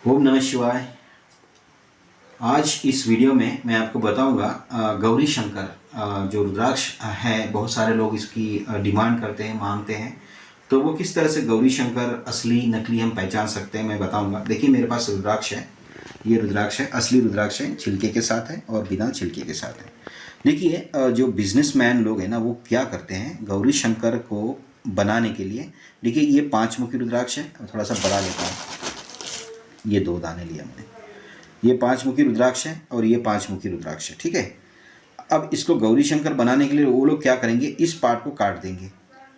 ओम नमः शिवाय। आज इस वीडियो में मैं आपको बताऊंगा गौरी शंकर जो रुद्राक्ष है, बहुत सारे लोग इसकी डिमांड करते हैं, मांगते हैं। तो वो किस तरह से गौरी शंकर असली नकली हम पहचान सकते हैं, मैं बताऊंगा। देखिए, मेरे पास रुद्राक्ष है। ये रुद्राक्ष है, असली रुद्राक्ष है, छिलके के साथ है और बिना छिलके के साथ है। देखिए, जो बिजनेसमैन लोग हैं ना, वो क्या करते हैं गौरी शंकर को बनाने के लिए। देखिए, ये 5 मुखी रुद्राक्ष है। थोड़ा सा बड़ा लेता हूँ। ये 2 दाने लिए हमने। ये 5 मुखी रुद्राक्ष है और ये 5 मुखी रुद्राक्ष है, ठीक है। अब इसको गौरी शंकर बनाने के लिए वो लोग क्या करेंगे, इस पार्ट को काट देंगे।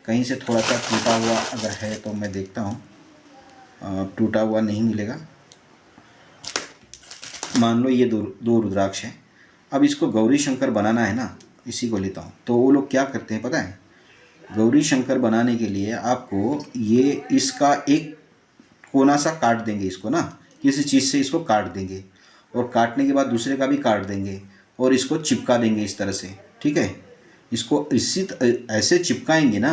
कहीं से थोड़ा सा टूटा हुआ अगर है तो मैं देखता हूँ। टूटा हुआ नहीं मिलेगा। मान लो ये दो रुद्राक्ष है। अब इसको गौरी शंकर बनाना है ना, इसी को लेता हूँ। तो वो लोग क्या करते हैं पता है, गौरी शंकर बनाने के लिए आपको ये इसका एक कोना सा काट देंगे, इसको ना किसी चीज़ से इसको काट देंगे और काटने के बाद दूसरे का भी काट देंगे और इसको चिपका देंगे इस तरह से, ठीक है। इसको ऐसे चिपकाएंगे ना,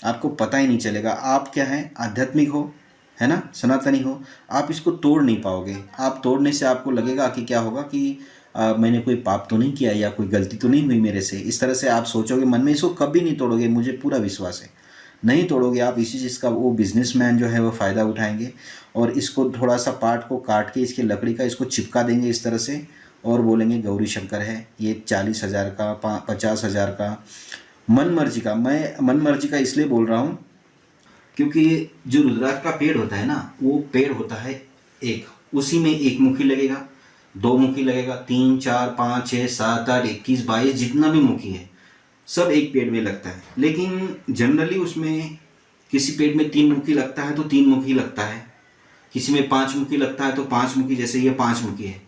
आपको पता ही नहीं चलेगा आप क्या है, आध्यात्मिक हो, है ना, सनातनी हो। आप इसको तोड़ नहीं पाओगे। आप तोड़ने से आपको लगेगा कि क्या होगा कि मैंने कोई पाप तो नहीं किया या कोई गलती तो नहीं हुई मेरे से। इस तरह से आप सोचोगे मन में। इसको कभी नहीं तोड़ोगे, मुझे पूरा विश्वास है। नहीं तोड़ोगे आप। इसी चीज़ का वो बिजनेसमैन जो है वो फ़ायदा उठाएंगे और इसको थोड़ा सा पार्ट को काट के इसके लकड़ी का इसको चिपका देंगे इस तरह से और बोलेंगे गौरी शंकर है। ये 40,000 का, 50,000 का, मन मर्जी का। मैं मन मर्जी का इसलिए बोल रहा हूँ क्योंकि जो रुद्राक्ष का पेड़ होता है ना, वो पेड़ होता है एक, उसी में 1 मुखी लगेगा, 2 मुखी लगेगा, 3, 4, 5, 6, 7, 8, 21, 22, जितना भी मुखी है सब एक पेड़ में लगता है। लेकिन जनरली उसमें किसी पेड़ में 3 मुखी लगता है तो 3 मुखी लगता है, किसी में 5 मुखी लगता है तो 5 मुखी। जैसे ये 5 मुखी है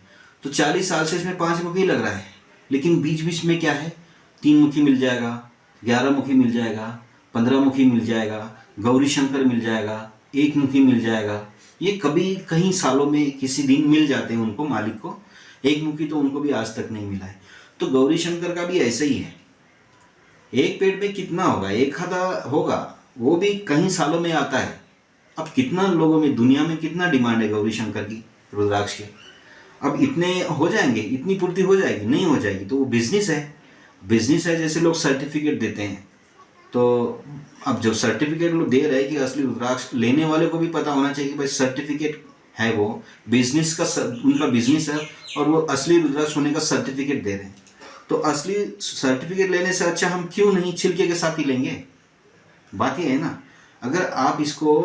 तो 40 साल से इसमें 5 मुखी लग रहा है। लेकिन बीच बीच में क्या है, 3 मुखी मिल जाएगा, 11 मुखी मिल जाएगा, 15 मुखी मिल जाएगा, गौरी शंकर मिल जाएगा, 1 मुखी मिल जाएगा। ये कभी कहीं सालों में किसी दिन मिल जाते हैं उनको, मालिक को। 1 मुखी तो उनको भी आज तक नहीं मिला है। तो गौरी शंकर का भी ऐसे ही है। एक पेड़ में कितना होगा, एक आधा होगा, वो भी कहीं सालों में आता है। अब कितना लोगों में, दुनिया में कितना डिमांड है गौरी शंकर की, रुद्राक्ष की। अब इतने हो जाएंगे, इतनी पूर्ति हो जाएगी? नहीं हो जाएगी। तो वो बिजनेस है। बिजनेस है। जैसे लोग सर्टिफिकेट देते हैं, तो अब जो सर्टिफिकेट लोग दे रहे हैं कि असली रुद्राक्ष, लेने वाले को भी पता होना चाहिए कि भाई सर्टिफिकेट है, वो बिजनेस का उनका बिजनेस है और वो असली रुद्राक्ष होने का सर्टिफिकेट दे रहे हैं। तो असली सर्टिफिकेट लेने से अच्छा हम क्यों नहीं छिलके के साथ ही लेंगे। बात ये है ना। अगर आप इसको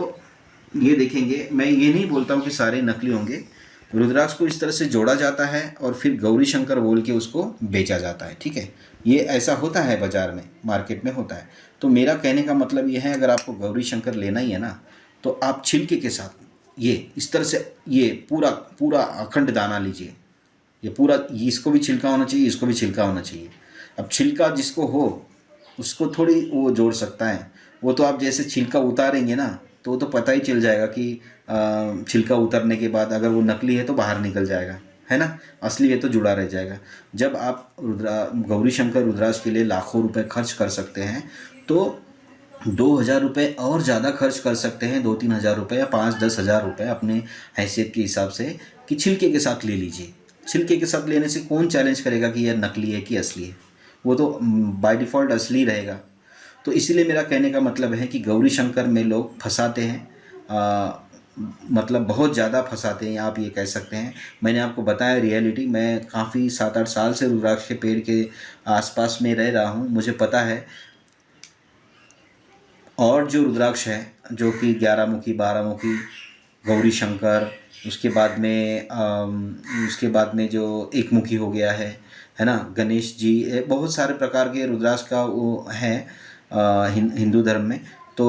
ये देखेंगे, मैं ये नहीं बोलता हूँ कि सारे नकली होंगे। रुद्राक्ष को इस तरह से जोड़ा जाता है और फिर गौरी शंकर बोल के उसको बेचा जाता है, ठीक है। ये ऐसा होता है, बाज़ार में, मार्केट में होता है। तो मेरा कहने का मतलब ये है, अगर आपको गौरी शंकर लेना ही है ना, तो आप छिलके के साथ ये इस तरह से ये पूरा पूरा अखंड दाना लीजिए। ये पूरा, इसको भी छिलका होना चाहिए, इसको भी छिलका होना चाहिए। अब छिलका जिसको हो उसको थोड़ी वो जोड़ सकता है। वो तो आप जैसे छिलका उतारेंगे ना, तो वो तो पता ही चल जाएगा कि छिलका उतरने के बाद अगर वो नकली है तो बाहर निकल जाएगा, है ना। असली है तो जुड़ा रह जाएगा। जब आप गौरी शंकर रुद्राक्ष के लिए लाखों रुपए खर्च कर सकते हैं, तो 2,000 रुपये और ज़्यादा खर्च कर सकते हैं, 2-3 हज़ार रुपये या 5-10 हज़ार रुपये अपने हैसियत के हिसाब से, कि छिलके के साथ ले लीजिए। छिलके के साथ लेने से कौन चैलेंज करेगा कि यह नकली है कि असली है। वो तो बाय डिफ़ॉल्ट असली रहेगा। तो इसीलिए मेरा कहने का मतलब है कि गौरी शंकर में लोग फंसाते हैं, मतलब बहुत ज़्यादा फंसाते हैं, आप ये कह सकते हैं। मैंने आपको बताया रियलिटी। मैं काफ़ी 7-8 साल से रुद्राक्ष के पेड़ के आसपास में रह रहा हूँ, मुझे पता है। और जो रुद्राक्ष है, जो कि 11 मुखी, 12 मुखी, गौरी शंकर, उसके बाद में जो 1 मुखी हो गया है ना, गणेश जी, बहुत सारे प्रकार के रुद्राक्ष का वो है हिंदू धर्म में। तो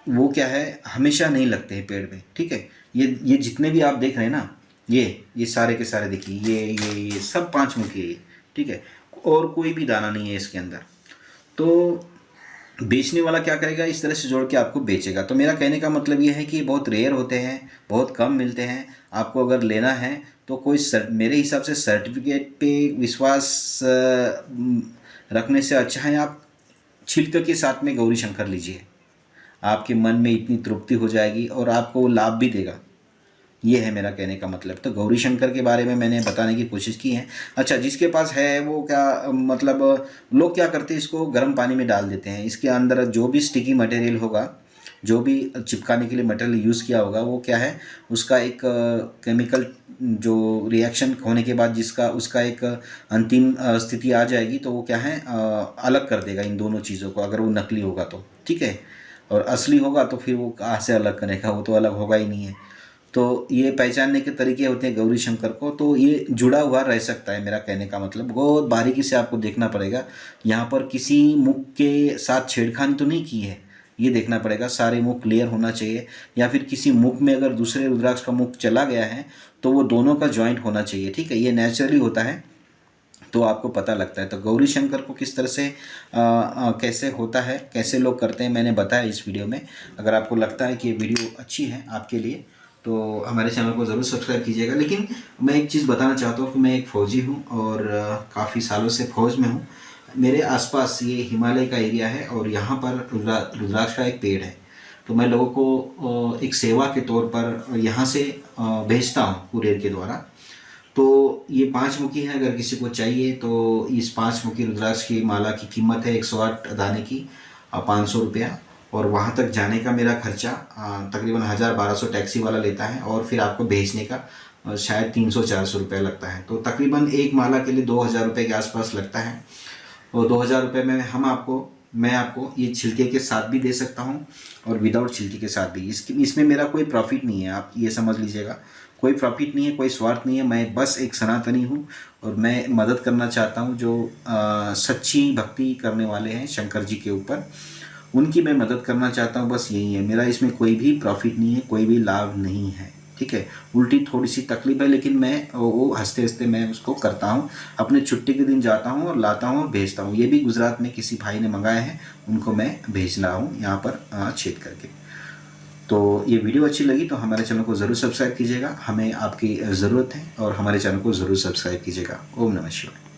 वो क्या है, हमेशा नहीं लगते हैं पेड़ में, ठीक है। ये जितने भी आप देख रहे हैं ना, ये सारे के सारे देखिए, ये सब 5 मुखी है ये, ठीक है। और कोई भी दाना नहीं है इसके अंदर। तो बेचने वाला क्या करेगा, इस तरह से जोड़ के आपको बेचेगा। तो मेरा कहने का मतलब ये है कि ये बहुत रेयर होते हैं, बहुत कम मिलते हैं। आपको अगर लेना है तो कोई मेरे हिसाब से सर्टिफिकेट पे विश्वास रखने से अच्छा है आप छिलके के साथ में गौरी शंकर लीजिए। आपके मन में इतनी तृप्ति हो जाएगी और आपको वो लाभ भी देगा। ये है मेरा कहने का मतलब। तो गौरी शंकर के बारे में मैंने बताने की कोशिश की है। अच्छा, जिसके पास है वो क्या मतलब, लोग क्या करते हैं, इसको गर्म पानी में डाल देते हैं। इसके अंदर जो भी स्टिकी मटेरियल होगा, जो भी चिपकाने के लिए मटेरियल यूज़ किया होगा, वो क्या है, उसका एक केमिकल जो रिएक्शन होने के बाद जिसका उसका एक अंतिम स्थिति आ जाएगी, तो वो क्या है, अलग कर देगा इन दोनों चीज़ों को, अगर वो नकली होगा तो। ठीक है, और असली होगा तो फिर वो कहाँ से अलग करेगा, वो तो अलग होगा ही नहीं है। तो ये पहचानने के तरीके होते हैं गौरी शंकर को। तो ये जुड़ा हुआ रह सकता है, मेरा कहने का मतलब। बहुत बारीकी से आपको देखना पड़ेगा। यहाँ पर किसी मुख के साथ छेड़खानी तो नहीं की है, ये देखना पड़ेगा। सारे मुख क्लियर होना चाहिए, या फिर किसी मुख में अगर दूसरे रुद्राक्ष का मुख चला गया है तो वो दोनों का जॉइंट होना चाहिए। ठीक है, ये नेचुरली होता है, तो आपको पता लगता है। तो गौरी शंकर को किस तरह से कैसे होता है, कैसे लोग करते हैं, मैंने बताया इस वीडियो में। अगर आपको लगता है कि ये वीडियो अच्छी है आपके लिए, तो हमारे चैनल को ज़रूर सब्सक्राइब कीजिएगा। लेकिन मैं एक चीज़ बताना चाहता हूँ कि मैं एक फ़ौजी हूँ और काफ़ी सालों से फ़ौज में हूँ। मेरे आसपास ये हिमालय का एरिया है और यहाँ पर रुद्राक्ष का एक पेड़ है। तो मैं लोगों को एक सेवा के तौर पर यहाँ से भेजता हूँ कुरियर के द्वारा। तो ये 5 मुखी है, अगर किसी को चाहिए तो इस 5 मुखी रुद्राक्ष की माला की कीमत है 108 दाने की 500 रुपया। और वहाँ तक जाने का मेरा खर्चा तकरीबन 1000-1200 टैक्सी वाला लेता है, और फिर आपको भेजने का शायद 300-400 रुपया लगता है। तो तकरीबन एक माला के लिए 2000 रुपये के आसपास लगता है। और 2000 रुपये में मैं आपको ये छिलके के साथ भी दे सकता हूँ और विदाउट छिलके के साथ भी। इसमें मेरा कोई प्रॉफिट नहीं है, आप ये समझ लीजिएगा। कोई प्रॉफिट नहीं है, कोई स्वार्थ नहीं है। मैं बस एक सनातनी हूँ और मैं मदद करना चाहता हूँ जो सच्ची भक्ति करने वाले हैं शंकर जी के ऊपर, उनकी मैं मदद करना चाहता हूँ। बस यही है मेरा, इसमें कोई भी प्रॉफिट नहीं है, कोई भी लाभ नहीं है। ठीक है, उल्टी थोड़ी सी तकलीफ है, लेकिन मैं वो हंसते हंसते मैं उसको करता हूँ। अपने छुट्टी के दिन जाता हूँ और लाता हूँ और भेजता हूँ। ये भी गुजरात में किसी भाई ने मंगाए हैं, उनको मैं भेज रहा हूँ यहाँ पर छेद करके। तो ये वीडियो अच्छी लगी तो हमारे चैनल को ज़रूर सब्सक्राइब कीजिएगा। हमें आपकी ज़रूरत है और हमारे चैनल को ज़रूर सब्सक्राइब कीजिएगा। ओम नमः शिवाय।